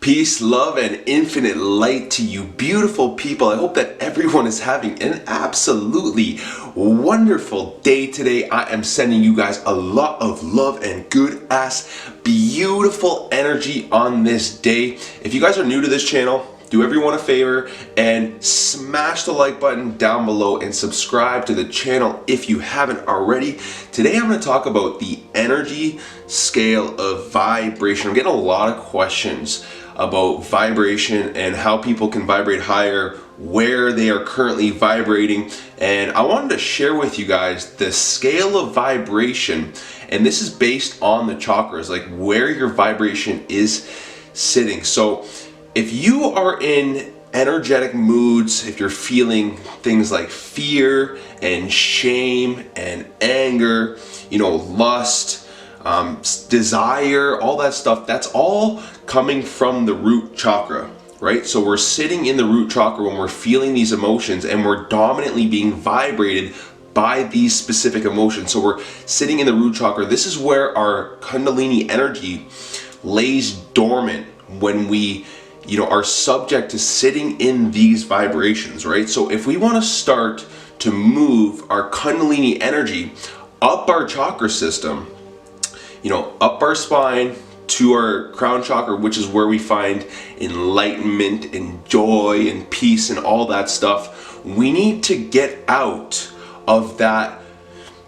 Peace, love, and infinite light to you beautiful people. I hope that everyone is having an absolutely wonderful day today. I am sending you guys a lot of love and good ass beautiful energy on this day. If you guys are new to this channel, do everyone a favor and smash the like button down below and subscribe to the channel if you haven't already. Today I'm going to talk about the energy scale of vibration. I'm getting a lot of questions about vibration and how people can vibrate higher, where they are currently vibrating, and I wanted to share with you guys the scale of vibration, and this is based on the chakras, like where your vibration is sitting. So if you are in energetic moods, if you're feeling things like fear and shame and anger, lust, desire, all that stuff, that's all coming from the root chakra, right? So we're sitting in the root chakra when we're feeling these emotions and we're dominantly being vibrated by these specific emotions. So we're sitting in the root chakra. This is where our Kundalini energy lays dormant when we are subject to sitting in these vibrations, right? So if we want to start to move our Kundalini energy up our chakra system, up our spine to our crown chakra, which is where we find enlightenment and joy and peace and all that stuff, we need to get out of that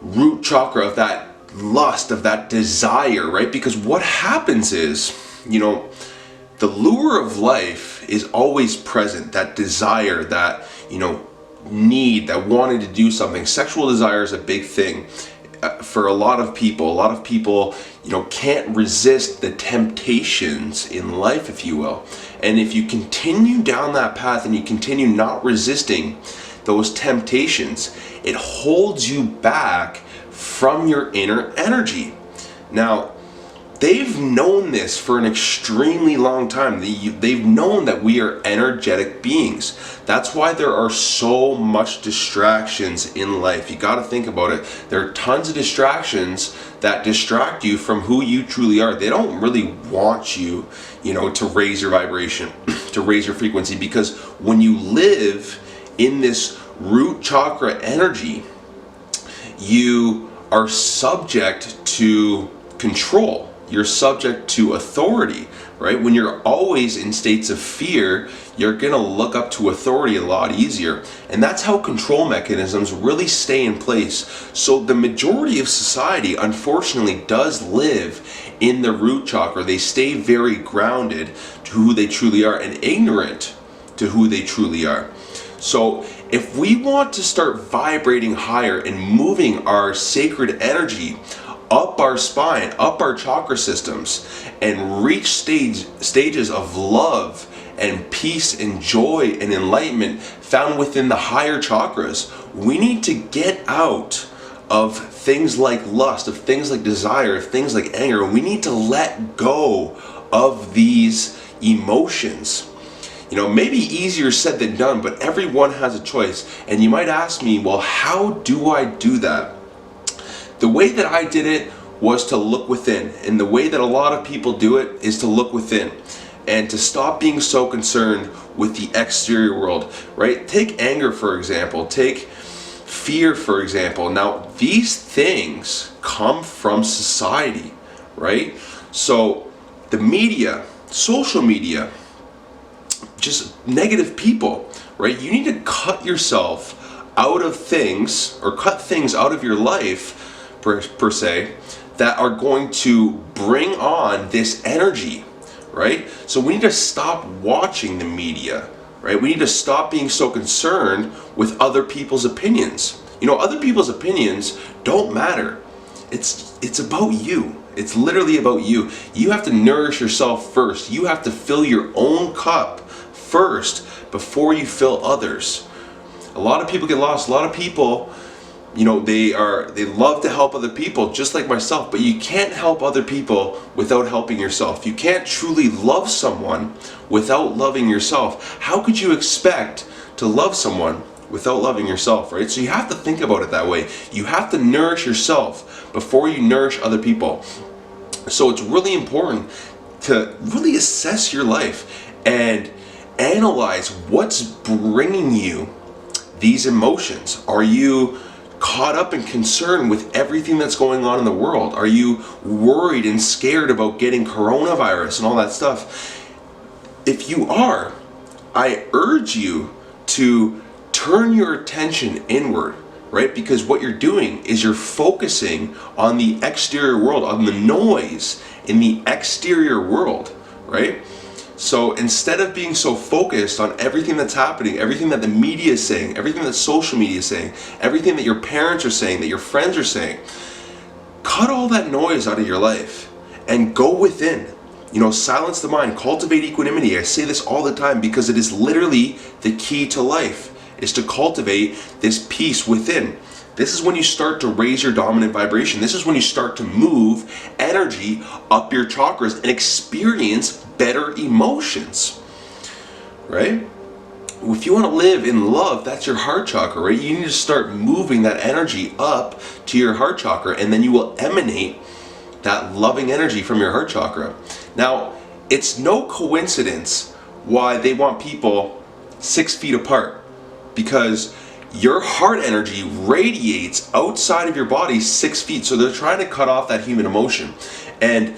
root chakra, of that lust, of that desire, right? Because what happens is, the lure of life is always present, that desire, that, need, that wanting to do something. Sexual desire is a big thing for a lot of people. A lot of people, can't resist the temptations in life, if you will. And if you continue down that path and you continue not resisting those temptations, it holds you back from your inner energy. Now, they've known this for an extremely long time. They've known that we are energetic beings. That's why there are so much distractions in life. You got to think about it. There are tons of distractions that distract you from who you truly are. They don't really want you, to raise your vibration, to raise your frequency, because when you live in this root chakra energy, you are subject to control. You're subject to authority, right? When you're always in states of fear, you're gonna look up to authority a lot easier. And that's how control mechanisms really stay in place. So the majority of society, unfortunately, does live in the root chakra. They stay very grounded to who they truly are and ignorant to who they truly are. So if we want to start vibrating higher and moving our sacred energy up our spine, up our chakra systems, and reach stages of love and peace and joy and enlightenment found within the higher chakras, we need to get out of things like lust, of things like desire, of things like anger. We need to let go of these emotions. Maybe easier said than done, but everyone has a choice. And you might ask me, well, how do I do that? The way that I did it was to look within, and the way that a lot of people do it is to look within and to stop being so concerned with the exterior world, right? Take anger, for example. Take fear, for example. Now, these things come from society, right? So the media, social media, just negative people, right? You need to cut yourself out of things, or cut things out of your life per se, that are going to bring on this energy, right? So we need to stop watching the media, right? We need to stop being so concerned with other people's opinions. Other people's opinions don't matter. It's about you. It's literally about you. You have to nourish yourself first. You have to fill your own cup first before you fill others. A lot of people get lost. A lot of people, they love to help other people, just like myself, but you can't help other people without helping yourself. You can't truly love someone without loving yourself. How could you expect to love someone without loving yourself, right? So you have to think about it that way. You have to nourish yourself before you nourish other people. So it's really important to really assess your life and analyze what's bringing you these emotions. Are you caught up and concerned with everything that's going on in the world? Are you worried and scared about getting coronavirus and all that stuff? If you are, I urge you to turn your attention inward, right? Because what you're doing is you're focusing on the exterior world, on the noise in the exterior world, right? So instead of being so focused on everything that's happening, everything that the media is saying, everything that social media is saying, everything that your parents are saying, that your friends are saying, cut all that noise out of your life and go within. Silence the mind, cultivate equanimity. I say this all the time because it is literally the key to life, is to cultivate this peace within. This is when you start to raise your dominant vibration. This is when you start to move energy up your chakras and experience better emotions, right? If you want to live in love, that's your heart chakra, right? You need to start moving that energy up to your heart chakra, and then you will emanate that loving energy from your heart chakra. Now, it's no coincidence why they want people 6 feet apart, because your heart energy radiates outside of your body 6 feet. So they're trying to cut off that human emotion. And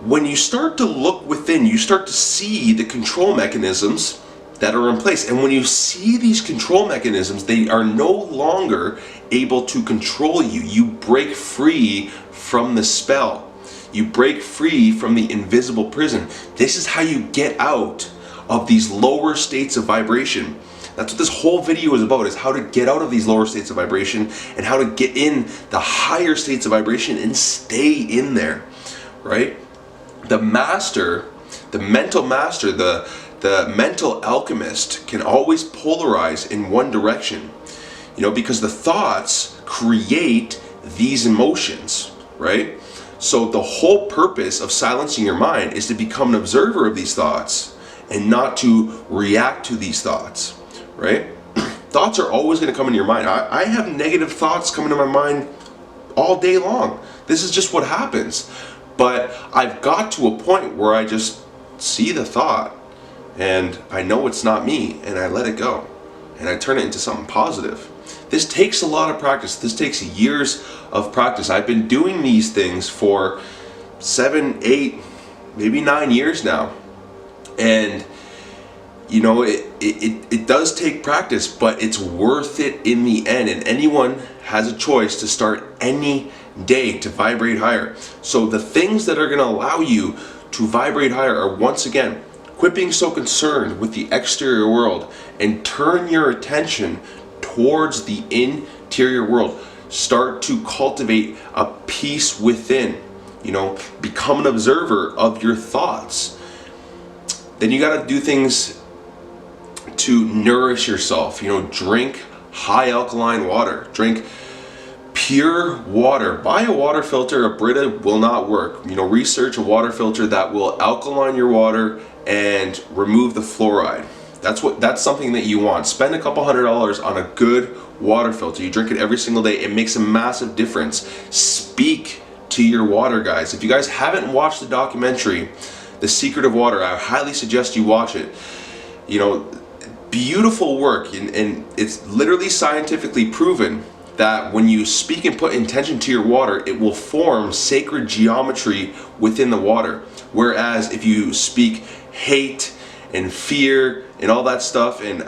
when you start to look within, you start to see the control mechanisms that are in place. And when you see these control mechanisms, they are no longer able to control you. You break free from the spell. You break free from the invisible prison. This is how you get out of these lower states of vibration. That's what this whole video is about, is how to get out of these lower states of vibration and how to get in the higher states of vibration and stay in there, right? The master, the mental master, the mental alchemist can always polarize in one direction, because the thoughts create these emotions, right? So the whole purpose of silencing your mind is to become an observer of these thoughts and not to react to these thoughts, right? Thoughts are always going to come into your mind. I have negative thoughts coming to my mind all day long. This is just what happens. But I've got to a point where I just see the thought and I know it's not me, and I let it go and I turn it into something positive. This takes a lot of practice. This takes years of practice. I've been doing these things for 7, 8, maybe 9 years now. And it does take practice, but it's worth it in the end. And anyone has a choice to start any day to vibrate higher. So the things that are going to allow you to vibrate higher are, once again, quit being so concerned with the exterior world and turn your attention towards the interior world. Start to cultivate a peace within. Become an observer of your thoughts. Then you got to do things to nourish yourself. Drink high alkaline water. Drink pure water. Buy a water filter. A Brita will not work. Research a water filter that will alkaline your water and remove the fluoride. That's something that you want. Spend a couple $100 on a good water filter. You drink it every single day. It makes a massive difference. Speak to your water, guys. If you guys haven't watched the documentary The Secret of Water, I highly suggest you watch it. Beautiful work, and it's literally scientifically proven that when you speak and put intention to your water, it will form sacred geometry within the water. Whereas if you speak hate and fear and all that stuff, and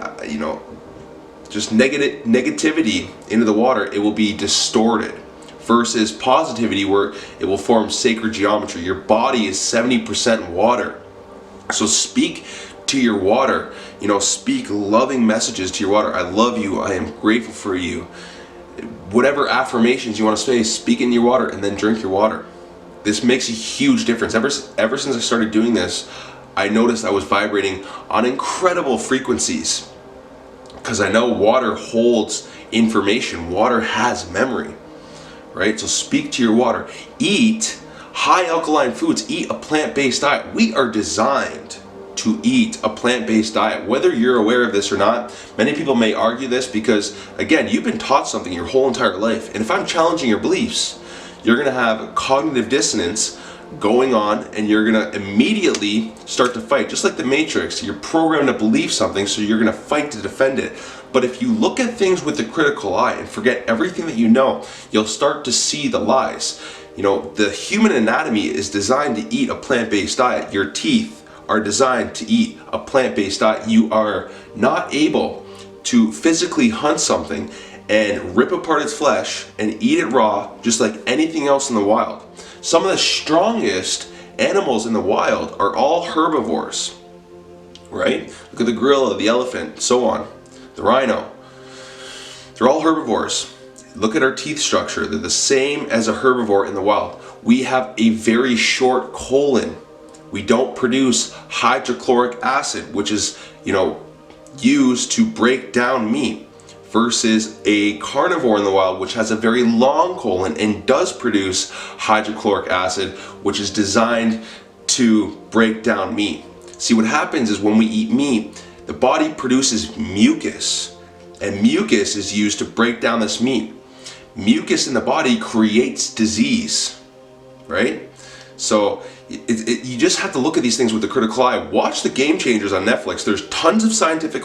just negativity into the water, it will be distorted. Versus positivity, where it will form sacred geometry. Your body is 70% water. So speak to your water. Speak loving messages to your water. I love you. I am grateful for you. Whatever affirmations you want to say, speak in your water, and then drink your water. This makes a huge difference. Ever since I started doing this, I noticed I was vibrating on incredible frequencies, because I know water holds information. Water has memory, right? So speak to your water. Eat high alkaline foods. Eat a plant-based diet. We are designed to eat a plant-based diet, whether you're aware of this or not. Many people may argue this because, again, you've been taught something your whole entire life. And if I'm challenging your beliefs, you're going to have cognitive dissonance going on, and you're gonna immediately start to fight. Just like the Matrix, you're programmed to believe something, so you're gonna fight to defend it. But if you look at things with the critical eye and forget everything that you know, you'll start to see the lies. You know, the human anatomy is designed to eat a plant-based diet. Your teeth are designed to eat a plant-based diet. You are not able to physically hunt something and rip apart its flesh and eat it raw, just like anything else in the wild. Some of the strongest animals in the wild are all herbivores, right? Look at the gorilla, the elephant, so on, the rhino. They're all herbivores. Look at our teeth structure. They're the same as a herbivore in the wild. We have a very short colon. We don't produce hydrochloric acid, which is, used to break down meat, versus a carnivore in the wild, which has a very long colon and does produce hydrochloric acid, which is designed to break down meat. See, what happens is when we eat meat, the body produces mucus, and mucus is used to break down this meat. Mucus in the body creates disease, right? So you just have to look at these things with the critical eye. Watch the Game Changers on Netflix. There's tons of scientific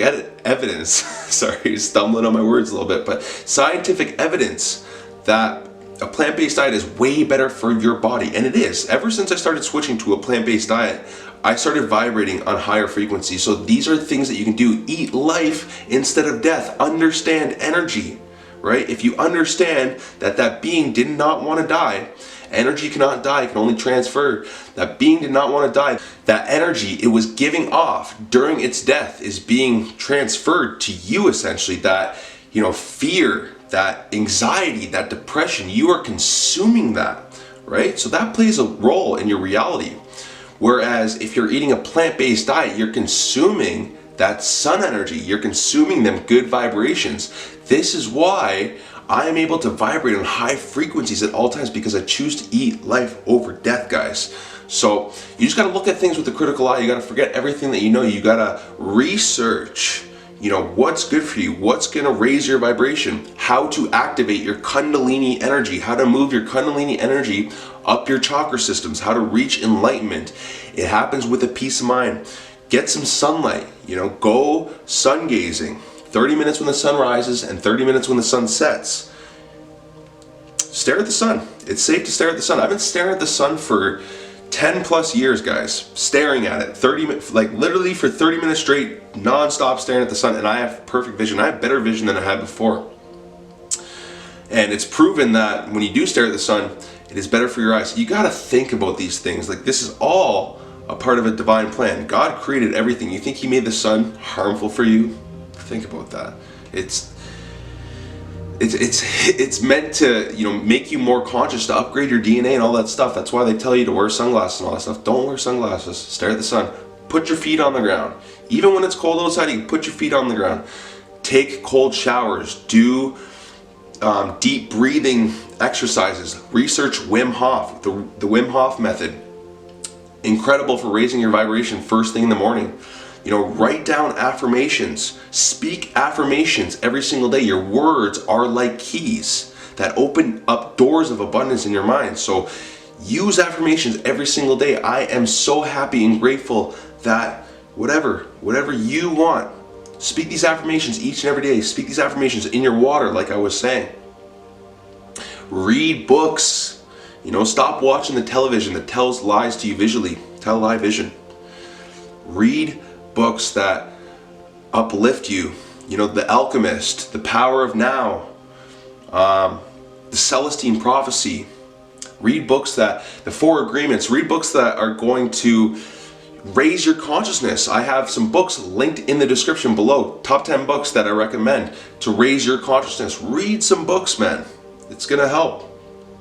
evidence. Sorry, stumbling on my words a little bit, but scientific evidence that a plant-based diet is way better for your body, and it is. Ever since I started switching to a plant-based diet, I started vibrating on higher frequencies. So these are things that you can do. Eat life instead of death. Understand energy, right? If you understand that that being did not want to die, energy cannot die, it can only transfer. That being did not want to die. That energy it was giving off during its death is being transferred to you, essentially. That, fear, that anxiety, that depression, you are consuming that, right? So that plays a role in your reality. Whereas if you're eating a plant-based diet, you're consuming that sun energy, you're consuming them good vibrations. This is why I am able to vibrate on high frequencies at all times, because I choose to eat life over death, guys. So you just got to look at things with a critical eye. You got to forget everything that you know. You got to research, what's good for you, what's going to raise your vibration, how to activate your Kundalini energy, how to move your Kundalini energy up your chakra systems, how to reach enlightenment. It happens with a peace of mind. Get some sunlight, go sun gazing. 30 minutes when the sun rises and 30 minutes when the sun sets. Stare at the sun. It's safe to stare at the sun. I've been staring at the sun for 10 plus years, guys. Staring at it. 30 minutes, like literally for 30 minutes straight, non-stop staring at the sun, and I have perfect vision. I have better vision than I had before. And it's proven that when you do stare at the sun, it is better for your eyes. You gotta think about these things. Like, this is all a part of a divine plan. God created everything. You think He made the sun harmful for you? Think about that. It's meant to, make you more conscious, to upgrade your DNA and all that stuff. That's why they tell you to wear sunglasses and all that stuff. Don't wear sunglasses. Stare at the sun. Put your feet on the ground. Even when it's cold outside, you can put your feet on the ground. Take cold showers. Do deep breathing exercises. Research Wim Hof, the Wim Hof method. Incredible for raising your vibration first thing in the morning. Write down affirmations. Speak affirmations every single day. Your words are like keys that open up doors of abundance in your mind. So use affirmations every single day. I am so happy and grateful that whatever you want, speak these affirmations each and every day. Speak these affirmations in your water, like I was saying. Read books. Stop watching the television that tells lies to you visually. Tell lie vision. Read books that uplift you. The Alchemist, The Power of Now, The Celestine Prophecy. Read books the Four Agreements. Read books that are going to raise your consciousness. I have some books linked in the description below. Top 10 books that I recommend to raise your consciousness. Read some books, man. It's gonna help.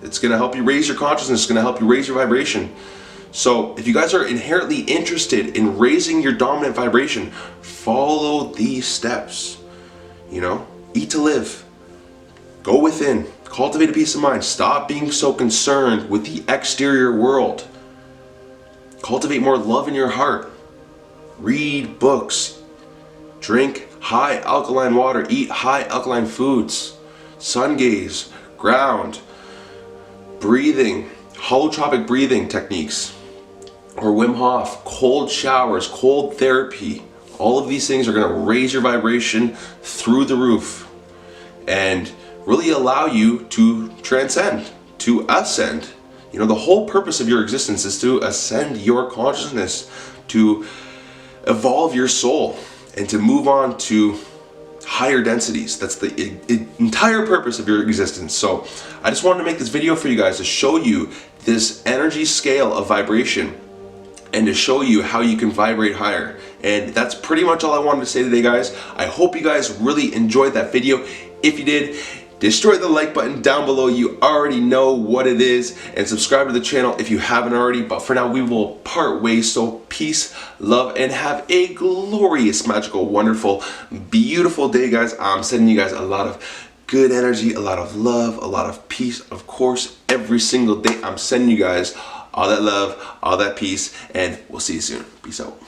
It's gonna help you raise your consciousness. It's gonna help you raise your vibration. So if you guys are inherently interested in raising your dominant vibration, follow these steps. Eat to live. Go within. Cultivate a peace of mind. Stop being so concerned with the exterior world. Cultivate more love in your heart. Read books. Drink high alkaline water. Eat high alkaline foods. Sun gaze. Ground. Breathing. holotropic breathing techniques, or Wim Hof, cold showers, cold therapy. All of these things are going to raise your vibration through the roof and really allow you to transcend, to ascend. You know, the whole purpose of your existence is to ascend your consciousness, to evolve your soul, and to move on to higher densities. That's the entire purpose of your existence. So I just wanted to make this video for you guys to show you this energy scale of vibration and to show you how you can vibrate higher. And that's pretty much all I wanted to say today, guys. I hope you guys really enjoyed that video. If you did, destroy the like button down below. You already know what it is. And subscribe to the channel if you haven't already. But for now, we will part ways. So peace, love, and have a glorious, magical, wonderful, beautiful day, guys. I'm sending you guys a lot of good energy, a lot of love, a lot of peace. Of course, every single day I'm sending you guys all that love, all that peace, and we'll see you soon. Peace out.